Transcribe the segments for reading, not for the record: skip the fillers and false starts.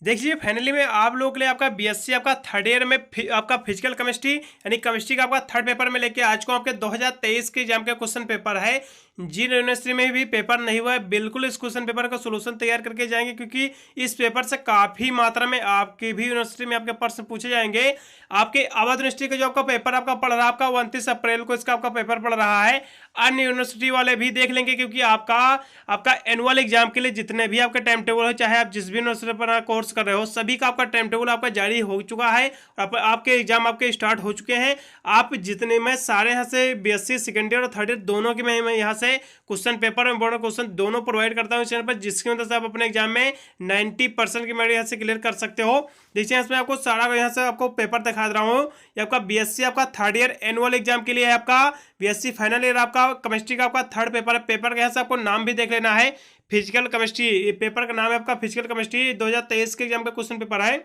देखिए फाइनली में आप लोगों के लिए आपका बीएससी आपका थर्ड ईयर में आपका फिजिकल केमिस्ट्री यानी केमिस्ट्री का आपका थर्ड पेपर में लेके आज को आपके 2023 के एग्जाम का क्वेश्चन पेपर है। जिन यूनिवर्सिटी में भी पेपर नहीं हुआ है बिल्कुल इस क्वेश्चन पेपर का सोल्यूशन तैयार करके जाएंगे, क्योंकि इस पेपर से काफ़ी मात्रा में आपकी भी यूनिवर्सिटी में आपके प्रश्न पूछे जाएंगे। आपके अवध यूनिवर्सिटी का जो आपका पेपर आपका पढ़ रहा है, आपका 29 अप्रैल को इसका आपका पेपर पढ़ रहा है। अन्य यूनिवर्सिटी वाले भी देख लेंगे, क्योंकि आपका एनुअल एग्जाम के लिए जितने भी आपके टाइम टेबल हो, चाहे आप जिस भी यूनिवर्सिटी पर कोर्स कर रहे हो, सभी का आपका टाइम टेबल आपका जारी हो चुका है और आपके एग्जाम आपके स्टार्ट हो चुके हैं। आप जितने में सारे यहाँ से बीएससी सेकेंड ईयर और थर्ड ईयर दोनों के मैं यहाँ से क्वेश्चन पेपर में इंपॉर्टेंट क्वेश्चन दोनों प्रोवाइड करता हूँ चैनल पर, जिसकी वजह से आप अपने एग्जाम में 90% की मेरे यहाँ से क्लियर कर सकते हो। देखिए इसमें आपको सारा यहाँ से आपको पेपर दिखा दे रहा हूँ। ये आपका बीएससी आपका थर्ड ईयर एनुअल एग्जाम के लिए है, आपका बीएससी फाइनल ईयर आपका केमिस्ट्री का आपका थर्ड पेपर है। पेपर के यहाँ से आपको नाम भी देख लेना है, फिजिकल केमिस्ट्री। ये पेपर का नाम है आपका फिजिकल केमिस्ट्री 2023 के एग्जाम का क्वेश्चन पेपर है।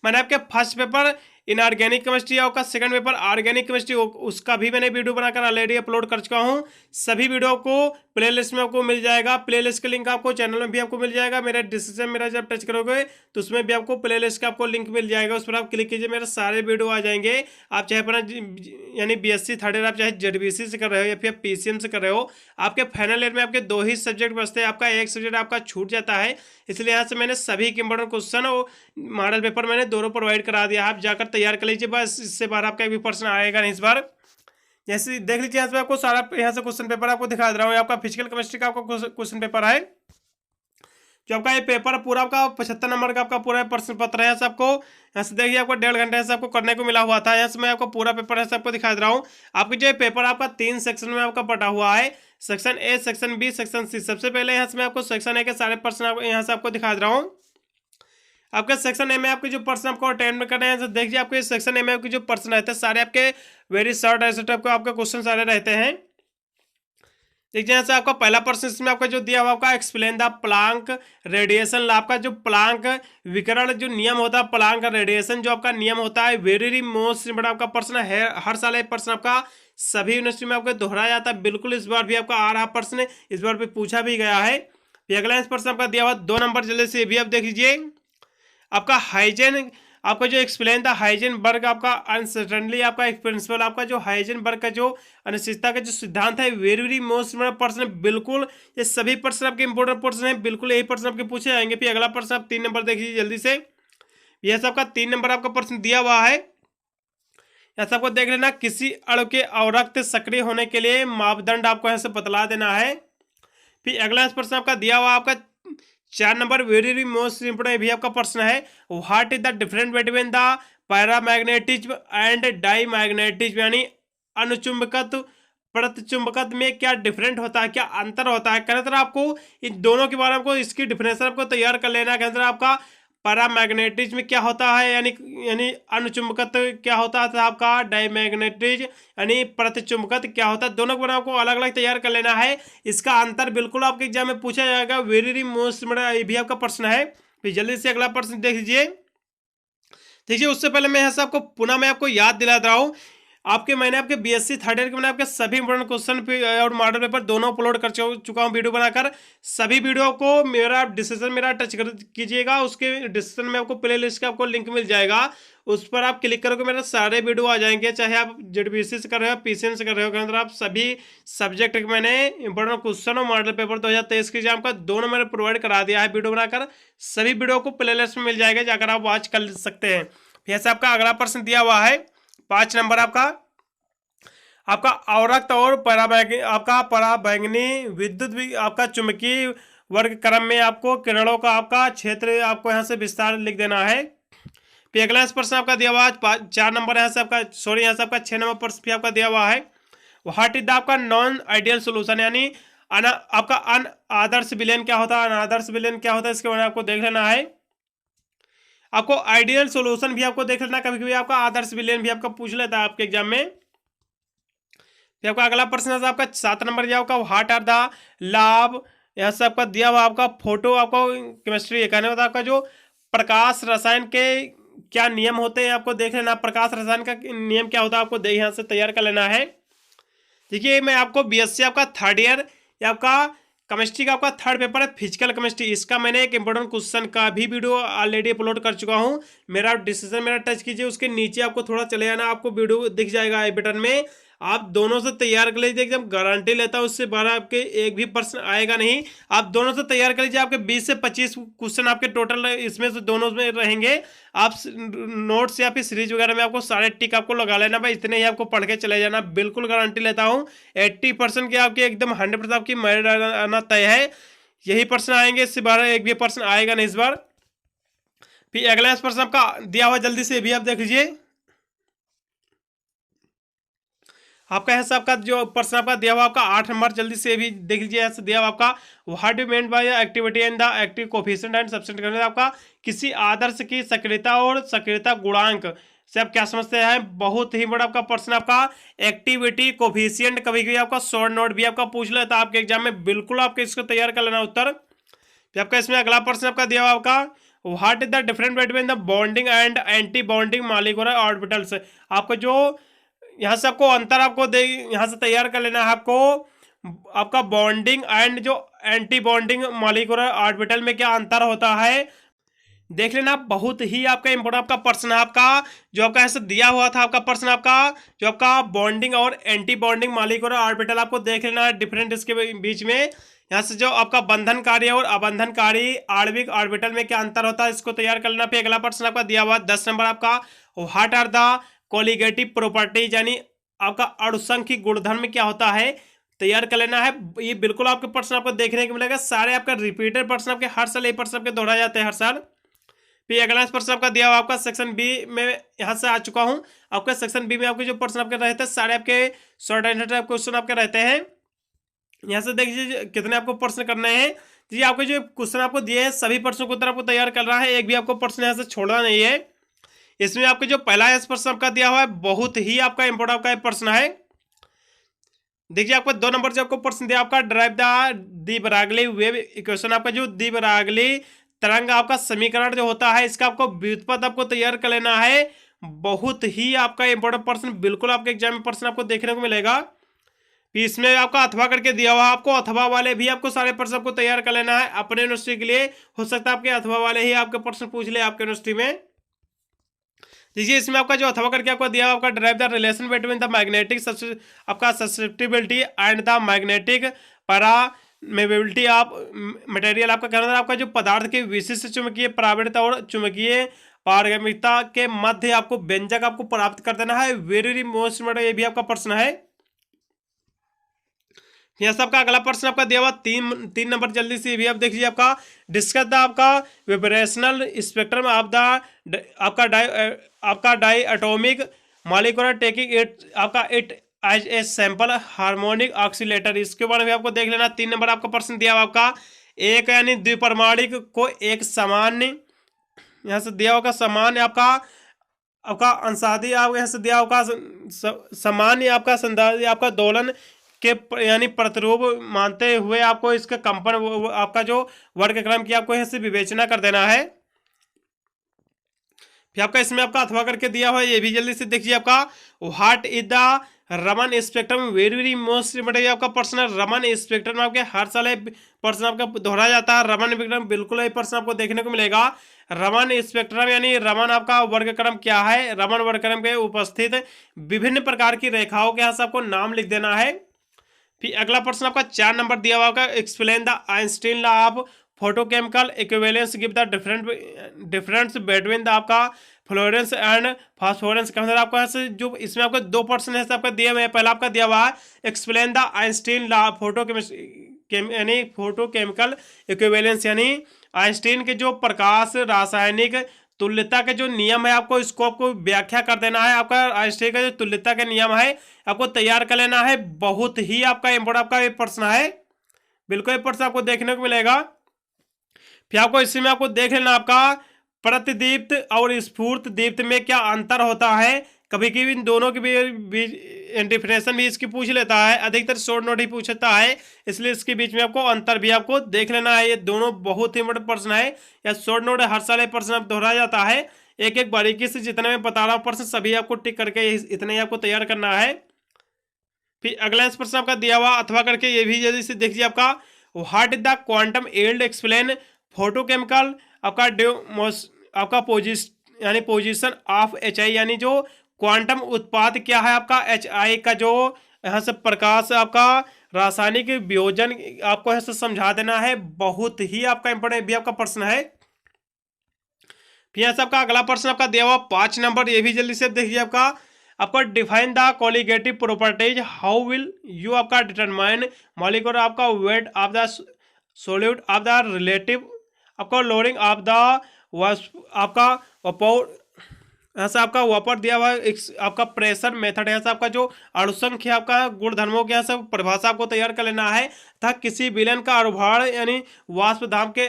मैंने आपके फर्स्ट पेपर इनऑर्गेनिक केमिस्ट्री आपका सेकंड पेपर ऑर्गेनिक केमिस्ट्री, उसका भी मैंने वीडियो बनाकर ऑलरेडी अपलोड कर चुका हूं। सभी वीडियो को प्लेलिस्ट में आपको मिल जाएगा। प्लेलिस्ट का लिंक आपको चैनल में भी आपको मिल जाएगा। मेरे डिस्क्रिप्शन मेरा जब टच करोगे तो उसमें भी आपको प्लेलिस्ट का आपको लिंक मिल जाएगा, उस पर आप क्लिक कीजिए, मेरे सारे वीडियो आ जाएंगे। आप चाहे अपना यानी बीएससी थर्ड ईयर आप चाहे जेडबीसी से कर रहे हो या फिर पीसीएम से कर रहे हो, आपके फाइनल ईयर में आपके 2 ही सब्जेक्ट बचते हैं, आपका एक सब्जेक्ट आपका छूट जाता है। इसलिए यहाँ से मैंने सभी के इंपॉर्टेंट क्वेश्चन और मॉडल पेपर मैंने दोनों प्रोवाइड करा दिया। आप जाकर तैयार कर लीजिए, बस इससे बाहर आपका भी प्रश्न आएगा नहीं इस बार। जैसे देख लीजिए यहाँ से आपको सारा यहाँ से क्वेश्चन पेपर आपको दिखा दे रहा हूँ। आपका फिजिकल केमिस्ट्री का आपका क्वेश्चन पेपर है, जो आपका ये पेपर पूरा आपका 75 नंबर का आपका पूरा प्रश्न पत्र है। यहाँ से आपको यहाँ से देखिए आपको 1.5 घंटे से आपको करने को मिला हुआ था। यहाँ से मैं आपको पूरा पेपर है आपको दिखा दे रहा हूँ। आपकी जो पेपर आपका 3 सेक्शन में आपका बटा हुआ है, section A, section B, section C. सबसे पहले यहाँ से मैं आपको सेक्शन ए के सारे प्रश्न यहाँ से आपको दिखा दे रहा हूँ। आपके सेक्शन ए में आपके जो प्रश्न आपको अटेम्प्ट करने हैं, देखिए आपके सेक्शन ए में आपके जो प्रश्न रहते हैं सारे आपके वेरी शॉर्ट ऐसे टाइप के आपके क्वेश्चन सारे रहते हैं। देखिए यहाँ से आपका पहला प्रश्न इसमें आपका जो दिया हुआ आपका explain the Planck radiation law. आपका जो प्लांक विकिरण जो नियम होता है, प्लांक रेडिएशन जो आपका नियम होता है, वेरी मोस्ट बड़ा आपका प्रश्न है। हर साल एक प्रश्न आपका सभी यूनिवर्सिटी में आपको दोहराया जाता है। बिल्कुल इस बार भी आपका आ रहा प्रश्न, इस बार भी पूछा भी गया है। अगला प्रश्न आपका दिया हुआ 2 नंबर, जल्दी से भी आप देख लीजिए। आपका हाइजीन आपका जो एक्सप्लेन था हाइजीन वर्ग आपका अनसर्टनली आपका एक प्रिंसिपल, आपका जो हाइजीन वर्ग का जो अनिश्चितता का जो सिद्धांत है, वेरी मोस्ट प्रश्न। बिल्कुल ये सभी प्रश्न आपके इंपॉर्टेंट प्रश्न है, बिल्कुल यही प्रश्न आपके पूछे जाएंगे। फिर अगला प्रश्न आप 3 नंबर देखिए जल्दी से। यह सबका 3 नंबर आपका प्रश्न दिया हुआ है, यह सबको देख लेना। किसी अणु के अवरक्त सक्रिय होने के लिए मापदंड आपको यहाँ से बतला देना है। फिर अगला प्रश्न आपका दिया हुआ आपका 4 नंबर, वेरी मोस्ट इंपोर्टेंट भी आपका प्रश्न है। What is the difference between the paramagnetism and diamagnetism, यानी अनुचुंबकत्व प्रतिचुंबकत्व में क्या डिफरेंट होता है, क्या अंतर होता है। कहते हैं आपको इन दोनों के बारे में आपको इसकी डिफरेंशियल आपको तैयार कर लेना है। कहते हैं आपका पैरामैग्नेटिज्म क्या होता है, यानी अनुचुंबकत्व क्या होता है, आपका डाईमैग्नेटिज्म यानी प्रतिचुंबकत्व क्या होता है। दोनों को आपको अलग अलग तैयार कर लेना है। इसका अंतर बिल्कुल आपके एग्जाम में पूछा जाएगा, वेरी मोस्ट बड़ा ये भी आपका प्रश्न है। फिर जल्दी से अगला प्रश्न देख लीजिए। देखिए उससे पहले मैं यहाँ से आपको पुनः मैं आपको याद दिला रहा हूँ, मैंने आपके बीएससी थर्ड ईयर के मैंने आपके सभी इंपोर्टेंट क्वेश्चन और मॉडल पेपर दोनों अपलोड कर चुका हूँ वीडियो बनाकर। सभी वीडियो को मेरा डिस्क्रिप्शन मेरा टच कर कीजिएगा, उसके डिस्क्रिप्शन में आपको प्ले लिस्ट का आपको लिंक मिल जाएगा, उस पर आप क्लिक करोगे मेरे सारे वीडियो आ जाएंगे। चाहे आप जेडबीसी से कर रहे हो, पीसीएम से कर रहे हो, अंदर आप सभी सब्जेक्ट के मैंने इंपोर्टेंट क्वेश्चन और मॉडल पेपर 2023 के एग्जाम का दोनों मैंने प्रोवाइड करा दिया है वीडियो बनाकर। सभी वीडियो को प्ले लिस्ट में मिल जाएगा, जाकर आप वॉच कर सकते हैं। फिर से आपका अगला प्रश्न दिया हुआ है 5 नंबर आपका अवरक्त और पराबैंगनी विद्युत भी आपका चुंबकीय वर्ग क्रम में आपको किरणों का आपका क्षेत्र आपको यहाँ से विस्तार लिख देना है। फिर अगला प्रश्न आपका दिया हुआ है 4 नंबर यहाँ से आपका यहाँ से आपका 6 नंबर प्रश्न भी आपका दिया हुआ है। व्हाट इज द आपका नॉन आइडियल सोल्यूशन, यानी आपका अनादर्श विलयन क्या होता है, अनादर्श विलयन क्या होता है, इसके बारे में आपको देख लेना है। आपको आइडियल सोल्यूशन भी आपको देख लेना, कभी कभी आपका आदर्श विलयन भी आपका पूछ लेता है आपके एग्जाम में। फिर आपका अगला प्रश्न है आपका 7 नंबर दिया होगा, व्हाट आर द लाभ, यहाँ से आपका दिया हुआ आपका फोटो आपको केमिस्ट्री कहने होता है आपका जो प्रकाश रसायन के क्या नियम होते हैं आपको देख लेना। प्रकाश रसायन का नियम क्या होता है आपको यहाँ से तैयार कर लेना है। देखिए मैं आपको बीएससी आपका थर्ड ईयर या आपका केमिस्ट्री का आपका थर्ड पेपर है फिजिकल केमिस्ट्री। इसका मैंने एक इंपॉर्टेंट क्वेश्चन का भी वीडियो ऑलरेडी अपलोड कर चुका हूँ। मेरा डिस्क्रिप्शन मेरा टच कीजिए, उसके नीचे आपको थोड़ा चले जाना, आपको वीडियो दिख जाएगा आई बटन में। आप दोनों से तैयार कर लीजिए, एकदम गारंटी लेता हूँ उससे बाहर आपके एक भी प्रश्न आएगा नहीं। आप दोनों से तैयार कर लीजिए, आपके 20 से 25 क्वेश्चन आपके टोटल इसमें से दोनों में रहेंगे। आप नोट्स या फिर सीरीज वगैरह में आपको सारे टिक आपको लगा लेना भाई, इतने ही आपको पढ़ के चले जाना, बिल्कुल गारंटी लेता हूँ। 80% के आपके एकदम 100% आपकी मेरिट आना तय है। यही प्रश्न आएंगे, इससे बाहर एक भी प्रश्न आएगा नहीं इस बार। फिर अगला प्रश्न आपका दिया हुआ, जल्दी से भी आप देख लीजिए। आपका हिसाब का जो प्रश्न आपका दिया हुआ आपका 8 नंबर, जल्दी से भी देख लीजिए। ऐसे दिया हुआ आपका what you meant by activity and the active coefficient and substance, आपका किसी आदर्श की सक्रियता और सक्रियता गुणांक से आप क्या समझते हैं। बहुत ही बड़ा आपका प्रश्न आपका एक्टिविटी कोफिशिएंट, कभी कभी आपका शॉर्ट नोट भी आपका पूछ लेता है आपके एग्जाम में, बिल्कुल आपके इसको तैयार कर लेना उत्तर। फिर आपका इसमें अगला प्रश्न आपका दिया हुआ आपका what is the difference between the bonding and anti bonding molecular orbitals. आपको जो यहाँ से आपको अंतर आपको दे, यहाँ से तैयार कर लेना है आपको, आपका बॉन्डिंग एंड जो एंटी बॉन्डिंग मॉलिक्यूलर ऑर्बिटल में क्या अंतर होता है देख लेना। बहुत ही आपका इंपॉर्टेंट आपका प्रश्न है आपका, जो आपका ऐसे दिया हुआ था आपका प्रश्न आपका, जो आपका बॉन्डिंग और एंटी बॉन्डिंग मॉलिक्यूलर ऑर्बिटल आपको देख लेना है डिफरेंट इसके बीच में। यहाँ से जो आपका बंधनकारी और अबंधनकारी आणविक ऑर्बिटल में क्या अंतर होता है, इसको तैयार कर लेना। फिर अगला प्रश्न आपका दिया हुआ 10 नंबर आपका what are the colligative properties, यानी आपका अणुसंख्यिक गुणधर्म क्या होता है, तैयार कर लेना है। ये बिल्कुल आपके प्रश्न आपको देखने को मिलेगा, सारे आपका रिपीटेड प्रश्न आपके हर साल ये प्रश्न आपके दोहराए जाते हैं हर साल। फिर अगला प्रश्न आपका दिया हुआ आपका सेक्शन बी में यहाँ से आ चुका हूँ। आपका सेक्शन बी में आपके जो प्रश्न आपके रहते हैं सारे आपके शॉर्ट आंसर क्वेश्चन आपके रहते हैं। यहाँ से देख लीजिए कितने आपको प्रश्न करने हैं जी। आपको जो क्वेश्चन आपको दिए हैं सभी प्रश्नों को उत्तर आपको तैयार कर रहा है, एक भी आपको प्रश्न यहाँ से छोड़ना नहीं है। इसमें आपको जो पहला प्रश्न आपका दिया हुआ है बहुत ही आपका इंपॉर्टेंट आपका प्रश्न है। देखिए आपको 2 नंबर से आपको प्रश्न दिया आपका derive the Broglie wave equation. आपका जो दी ब्रागली तरंग आपका समीकरण जो होता है इसका आपको व्युत्पत्ति आपको तैयार कर लेना है। बहुत ही आपका इंपॉर्टेंट प्रश्न, बिल्कुल आपके एग्जाम में प्रश्न आपको देखने को मिलेगा। इसमें आपका अथवा करके दिया हुआ आपको, अथवा वाले भी आपको सारे प्रश्न आपको तैयार कर लेना है अपने यूनिवर्सिटी के लिए। हो सकता है आपके अथवा वाले ही आपके प्रश्न पूछ ले आपके यूनिवर्सिटी में। देखिए इसमें आपका जो अथवा करके आपको दिया आपका derive the relation between the magnetic आपका susceptibility and the magnetic permeability of material. आपका कहना था आपका जो पदार्थ की विशिष्ट चुंबकीय प्रवणता और चुंबकीय पारगम्यता के मध्य आपको व्यंजक आपको प्राप्त कर देना है। वेरी मोस्ट इम्पोर्टेंट ये भी आपका प्रश्न है। यह सबका अगला प्रश्न आपका दिया हुआ 3 नंबर, जल्दी से भी आप देख लीजिए। आपका डिस्कस द आपका विब्रेशनल स्पेक्ट्रम ऑफ द आपका diatomic molecular taking it आपका it as a simple harmonic oscillator. इसके बारे में आपको देख लेना। 3 नंबर आपका प्रश्न दिया हुआ आपका एक यानी द्विपरमाणिक को एक सामान्य, यहाँ से दिया होगा सामान्य आपका अंशादी, आपको यहाँ से दिया होगा सामान्य आपका संधारी आपका दोलन के यानी प्रतिरूप मानते हुए आपको इसका कंपन आपका जो वर्गक्रम की आपको यहाँ से विवेचना कर देना है। फिर आपका इसमें आपका अथवा करके दिया हुआ है, ये भी जल्दी से देखिए। आपका what is the Raman spectrum, very most important आपका प्रश्न। रमन स्पेक्ट्रम आपके हर साल प्रश्न आपका दोहरा जाता है। रमन स्पेक्ट्रम बिल्कुल ये प्रश्न आपको देखने को मिलेगा। रमन स्पेक्ट्रम यानी रमन आपका वर्गक्रम क्या है, रमन वर्गक्रम के उपस्थित विभिन्न प्रकार की रेखाओं के यहाँ से आपको नाम लिख देना है। फिर अगला प्रश्न आपका 4 नंबर दिया हुआ होगा explain the Einstein law of photochemical equivalence, give the difference between the आपका फ्लोरेंस एंड फास्फोरेंस। का मतलब आपको ऐसे जो इसमें आपको 2 प्रश्न है आपका दिए हुए हैं। पहला आपका दिया हुआ है एक्सप्लेन द आइंस्टीन लॉ यानी फोटोकेमिकल इक्विवेलेंस, यानी आइंस्टीन के जो प्रकाश रासायनिक तुल्यता के जो नियम है आपको इसको आपको व्याख्या कर देना है। आपका आइंस्टीन का जो तुल्यता के नियम है आपको तैयार कर लेना है। बहुत ही आपका इंपॉर्टेंट आपका ये प्रश्न है, बिल्कुल ये प्रश्न आपको देखने को मिलेगा। फिर आपको इसमें आपको देख लेना आपका प्रतिदीप्त और स्फूर्त दीप्त में क्या अंतर होता है। कभी कभी इन दोनों के बीच डिफिनेशन भी इसकी पूछ लेता है, अधिकतर शॉर्ट नोट ही पूछता है, इसलिए इसके बीच में आपको अंतर भी आपको देख लेना है। ये दोनों बहुत ही इंपॉर्टेंट प्रश्न है, या शॉर्ट नोट हर साल ये प्रश्न दोहराया जाता है। एक एक बारीकी से जितने मैं बता रहा हूँ प्रश्न सभी आपको टिक करके इतने ही आपको तैयार करना है। फिर अगला प्रश्न आपका दिया हुआ अथवा करके ये भी जल्दी से देखिए। आपका what is the quantum yield explain photochemical आपका पोजीशन ऑफ एच आई, यानी जो क्वांटम उत्पाद क्या है आपका एच आई का, जो यहाँ से प्रकाश आपका रासायनिक वियोजन आपको यहाँ से समझा देना है। बहुत ही आपका इंपॉर्टेंट भी आपका प्रश्न है। फिर यहाँ से आपका अगला प्रश्न आपका दिया हुआ 5 नंबर, ये भी जल्दी से देखिए आपका define the colligative properties, how will you आपका डिटरमाइन मॉलिक्यूलर आपका weight of the solute of the relative आपका लोडिंग ऑफ द आपका वपोर, यहाँ से आपका वापर दिया हुआ आपका प्रेशर मेथड, यहाँ से आपका जो अणुसंख्य आपका गुणधर्मों के यहाँ से परिभाषा आपको तैयार कर लेना है तथा किसी विलयन का अणुभार यानी वाष्प धाम के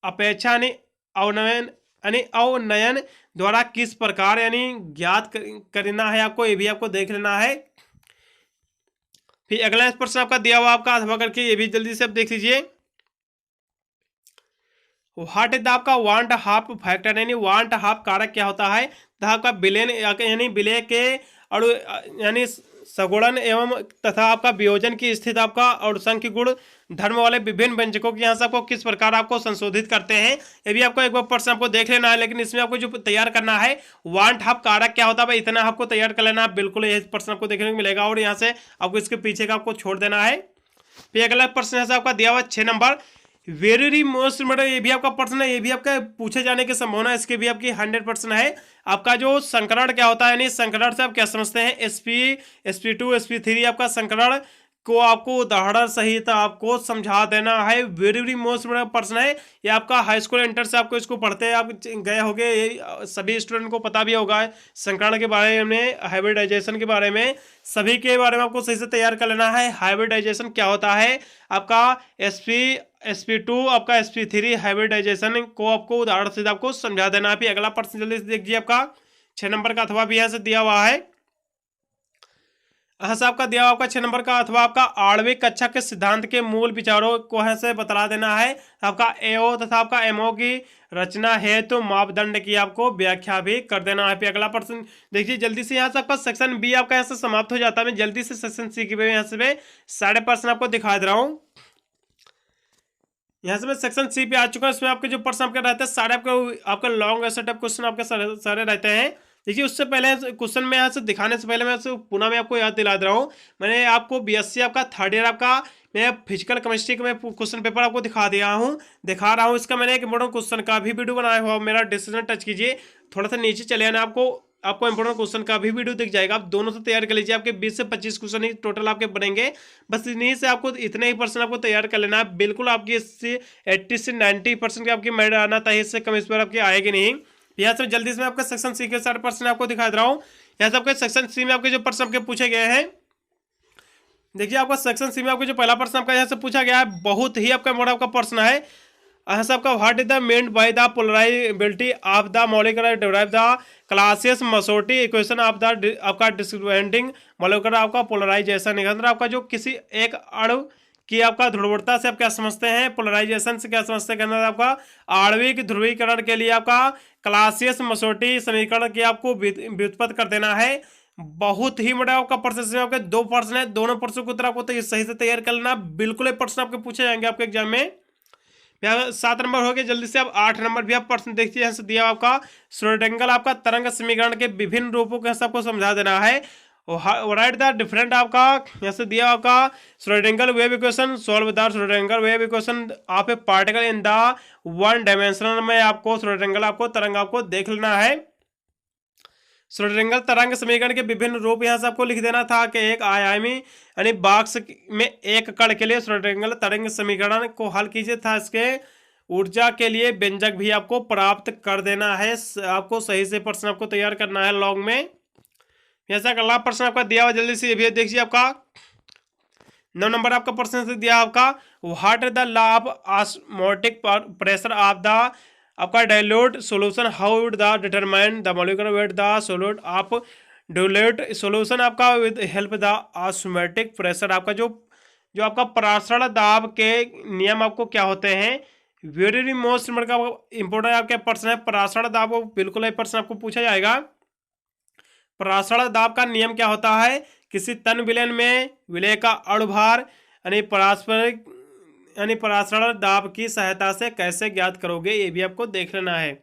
अपेक्षा यानी अवनयन द्वारा किस प्रकार यानी ज्ञात करना है आपको, ये भी आपको देख लेना है। फिर अगला प्रश्न आपका दिया हुआ आपका अथवा करके, ये भी जल्दी से आप देख लीजिए। व्हाट इज आपका वांट हाफ फैक्टर, यानी वांट हाफ कारक क्या होता है, तथा आपका विलयन यानी विलय के अणु यानी सगुणन एवं तथा आपका वियोजन की स्थिति आपका और संख्य गुण धर्म वाले विभिन्न व्यंजकों के यहाँ से आपको किस प्रकार आपको संशोधित करते हैं, ये भी आपको एक बार प्रश्न आपको देख लेना है। लेकिन इसमें आपको जो तैयार करना है वांट हाफ कारक क्या होता है भाई, इतना आपको तैयार कर लेना है, बिल्कुल यही प्रश्न आपको देखने को मिलेगा और यहाँ से आपको इसके पीछे का आपको छोड़ देना है। फिर अगला प्रश्न है आपका दिया हुआ 6 नंबर, वेरी मोस्ट इम्पोर्टेंट, ये भी आपका प्रश्न है, ये भी आपका पूछे जाने की संभावना इसके भी आपकी 100% है। आपका जो संकरण क्या होता है, यानी संकरण से आप क्या समझते हैं, sp2 sp3 आपका संकरण को आपको उदाहरण सहित आपको समझा देना है। वेरी मोस्ट प्रश्न है ये आपका हाई स्कूल इंटर से आपको इसको पढ़ते आप गए होंगे, ये सभी स्टूडेंट को पता भी होगा संकरण के बारे में, हाइब्रिडाइजेशन के बारे में, सभी के बारे में आपको सही से तैयार कर लेना है। हाइब्रिडाइजेशन क्या होता है, आपका sp2 आपका sp3 हाइब्रिडाइजेशन को आपको उदाहरण से आपको समझा देना है। फिर अगला प्रश्न जल्दी से देखिए आपका 6 नंबर का अथवा भी यहाँ से दिया हुआ है, यहाँ से आपका दिया हुआ आपका 6 नंबर का अथवा आपका आणविक कक्षा के सिद्धांत के मूल विचारों को यहाँ से बता देना है। आपका एओ तथा आपका एमओ की रचना हेतु मापदंड की आपको व्याख्या भी कर देना है। फिर अगला प्रश्न देखिए जल्दी से, यहाँ से आपका सेक्शन बी आपका यहाँ से समाप्त हो जाता है। मैं जल्दी से सेक्शन सी के यहाँ से मैं सारे प्रश्न आपको दिखा दे रहा हूँ। यहाँ से मैं सेक्शन सी पे आ चुका हूँ। इसमें आपके जो प्रश्न आपके रहते हैं सारे आपके लॉन्ग ऐसे टाइप क्वेश्चन आपके सारे रहते हैं। देखिए उससे पहले क्वेश्चन में यहाँ से दिखाने से पहले मैं पुनः मैं आपको याद दिला दे रहा हूँ, मैंने आपको बीएससी आपका थर्ड ईयर आपका मैं फिजिकल केमिस्ट्री का मैं क्वेश्चन पेपर आपको दिखा रहा हूँ। इसका मैंने एक इंपोर्टेंट क्वेश्चन का भी वीडियो बनाया हुआ, मेरा डिस्क्रिप्शन टच कीजिए, थोड़ा सा नीचे चले आना, आपको इंपोर्टेंट क्वेश्चन का भी वीडियो दिख जाएगा। आप दोनों से तैयार कर लीजिए, आपके 20 से 25 क्वेश्चन ही टोटल आपके बनेंगे। बस इन्हीं से आपको इतने ही परसेंट आपको तैयार कर लेना है। बिल्कुल आपकी इससे 80 से 90% की आपकी मेरिट आना चाहिए, इससे कम इस पर आपकी आएगी नहीं। यहाँ से जल्दी से मैं आपका सेक्शन सी के सारे प्रश्न आपको दिखा दे रहा हूँ। यहाँ से आपके सेक्शन सी में आपके जो प्रश्न आपके पूछे गए हैं, देखिए आपका सेक्शन सी में आपको जो पहला प्रश्न आपका यहाँ से पूछा गया है, बहुत ही आपका मोटा आपका प्रश्न है। यहाँ से आपका what is the meant by the polarizability of the molecular derive the Clausius Mossotti equation of the आपका डिस्क्रिमिनेटिंग मॉलिक्यूलर आपका पोलराइजेशन, आपका जो किसी एक अणु कि आपका ध्रुवता से आप क्या समझते हैं, पोलराइजेशन से क्या समझते हैं, आपका आणविक ध्रुवीकरण के लिए आपका क्लासियस मसोटी समीकरण की आपको व्युत्पत्ति कर देना है। बहुत ही बड़ा आपका प्रश्न, आपके 2 प्रश्न है, दोनों प्रश्नों को उत्तर आपको तो सही से तैयार कर लेना। बिल्कुल प्रश्न आपके पूछे जाएंगे आपके एग्जाम में। 7 नंबर हो गए, जल्दी से आप 8 नंबर भी आप प्रश्न देखिए। यहाँ से दिया आपका श्रोडिंगर आपका तरंग समीकरण के विभिन्न रूपों के आपको समझा देना है। राइट द डिफरेंट आपका यहाँ से दिया आपका Schrodinger wave equation solve the Schrodinger wave equation of A particle in the 1 dimensional में आपको श्रोडिंगर आपको तरंग आपको देख लेना है। श्रोडिंगर तरंग समीकरण के विभिन्न रूप यहाँ से आपको लिख देना था कि एक आयामी यानी बॉक्स में एक कण के लिए श्रोडिंगर तरंग समीकरण को हल कीजिए था, इसके ऊर्जा के लिए व्यंजक भी आपको प्राप्त कर देना है। आपको सही से प्रश्न आपको तैयार करना है लॉन्ग में। ऐसा अगला प्रश्न आपका दिया हुआ, जल्दी से ये देखिए आपका 9 नंबर आपका प्रश्न से दिया आपका what is the law of osmotic pressure of the आपका dilute solution, how would the determine the molecular weight the solute of dilute solution आपका with help the osmotic pressure, आपका जो आपका परासरण दाब के नियम आपको क्या होते हैं। वेरी मोस्ट इंपोर्टेंट आपके प्रश्न है परासरण दाब, बिल्कुल ये प्रश्न आपको पूछा जाएगा। परासरण दाब का नियम क्या होता है, किसी तन विलयन में विलय का अणुभार यानी पारस्परिक यानी परासरण दाब की सहायता से कैसे ज्ञात करोगे, ये भी आपको देख लेना है।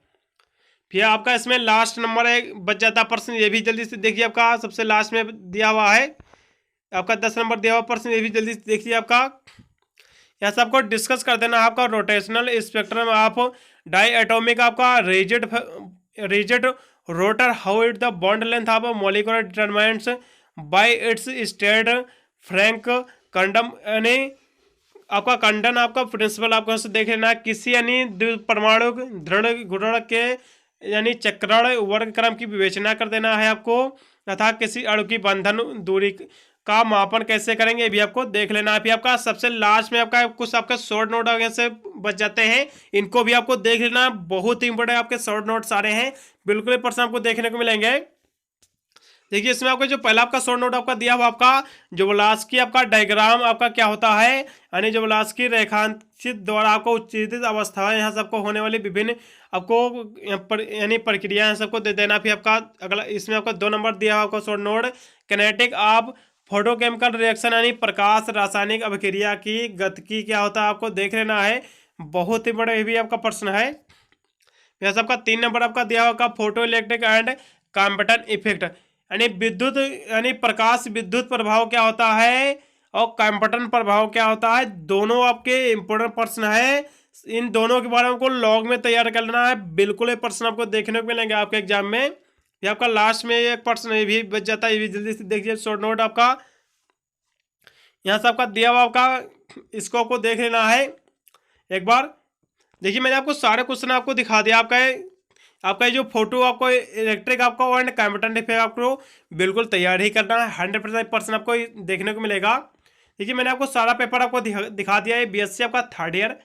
फिर आपका इसमें लास्ट नंबर है बच जाता प्रश्न, ये भी जल्दी से देखिए। आपका सबसे लास्ट में दिया हुआ है आपका 10 नंबर दिया हुआ प्रश्न, ये भी जल्दी से देखिए। आपका यहाँ से आपको डिस्कस कर देना है आपका rotational spectrum of diatomic आपका rigid rotor, how it the bond length of molecular determines by its state Franck Condon, यानी आपका खंडन आपका प्रिंसिपल आपको देख लेना है। किसी यानी परमाणु दृढ़ गुणन के यानी चक्रण वर्ग क्रम की विवेचना कर देना है आपको, तथा किसी अणु की बंधन दूरी का मापन कैसे करेंगे, ये भी आपको देख लेना है। फिर आपका सबसे लास्ट में आपका कुछ आपका शॉर्ट नोट आगे से बच जाते हैं, इनको भी आपको देख लेना। बहुत ही इंपॉर्टेंट आपके शॉर्ट नोट सारे हैं, बिल्कुल प्रश्न आपको देखने को मिलेंगे। देखिए इसमें आपका जो पहला आपका शॉर्ट नोट आपका दिया हुआ आपका जोवलास्की आपका डायग्राम आपका क्या होता है, यानी जोवलास्की रेखांकित द्वारा आपको उचित अवस्थाएं यहाँ सबको होने वाली विभिन्न आपको यानी प्रक्रिया सबको दे देना। फिर आपका अगला इसमें आपका 2 नंबर दिया हुआ आपको short note kinetic of photochemical reaction, यानी प्रकाश रासायनिक अभिक्रिया की गतिकी क्या होता है आपको देख लेना है। बहुत ही बड़ा ये भी आपका प्रश्न है। फिर आपका 3 नंबर आपका दिया हुआ आपका photo electric and Compton effect, यानी विद्युत यानी प्रकाश विद्युत प्रभाव क्या होता है और कॉम्पटन प्रभाव क्या होता है, दोनों आपके इंपोर्टेंट प्रश्न है। इन दोनों के बारे में आपको लॉग में तैयार कर लेना है, बिल्कुल ये प्रश्न आपको देखने को मिलेंगे आपके एग्जाम में। ये आपका लास्ट में एक प्रश्न ये भी बच जाता है, ये भी जल्दी से देखिए शॉर्ट नोट आपका यहाँ से आपका दिया हुआ आपका इसको आपको देख लेना है एक बार। देखिए मैंने आपको सारे क्वेश्चन आपको दिखा दिया। आपका जो फोटो आपको इलेक्ट्रिक आपको एंड कॉम्पटन इफेक्ट आपको बिल्कुल तैयार ही करना है, 100% आपको देखने को मिलेगा। देखिए मैंने आपको सारा पेपर आपको दिखा दिया है। बीएससी आपका 3rd ईयर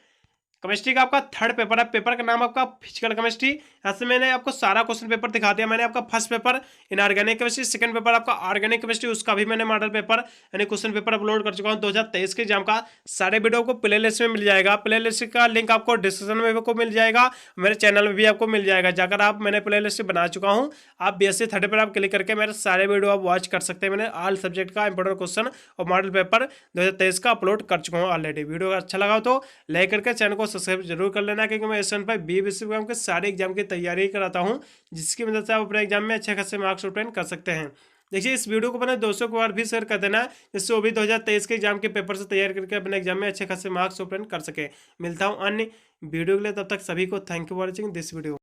केमिस्ट्री का आपका 3rd पेपर है, पेपर का नाम आपका फिजिकल केमिस्ट्री। यहाँ से मैंने आपको सारा क्वेश्चन पेपर दिखा दिया। मैंने आपका first paper inorganic chemistry, second paper आपका ऑर्गेनिक केमिस्ट्री, उसका भी मैंने मॉडल पेपर यानी क्वेश्चन पेपर अपलोड कर चुका हूँ 2023 के एग्जाम का। सारे वीडियो को प्ले लिस्ट में मिल जाएगा, प्ले लिस्ट का लिंक आपको डिस्क्रिप्शन में आपको मिल जाएगा, मेरे चैनल में भी आपको मिल जाएगा। जाकर आप मैंने प्ले लिस्ट बना चुका हूँ, आप बीएससी 3rd पर आप क्लिक करके मेरे सारे वीडियो आप वॉच कर सकते हैं। मैंने ऑल सब्जेक्ट का इंपॉर्टेंट क्वेश्चन और मॉडल पेपर 2023 का अपलोड कर चुका हूँ ऑलरेडी। वीडियो अच्छा लगा तो लाइक करके चैनल को सब्सक्राइब जरूर कर लेना, क्योंकि मैं एस1 बीएससी के सारे एग्जाम की तैयारी कराता हूँ, जिसकी मदद से आप अपने एग्जाम में अच्छे खासे मार्क्स ऑब्टेन कर सकते हैं। देखिए इस वीडियो को अपने दोस्तों को बार भी शेयर कर देना, जिससे वो भी 2023 के एग्जाम के पेपर से तैयार करके अपने एग्जाम में अच्छे खासे मार्क्स ऑब्टेन कर सके। मिलता हूँ अन्य वीडियो के लिए, तब तक सभी को thank you for watching this video.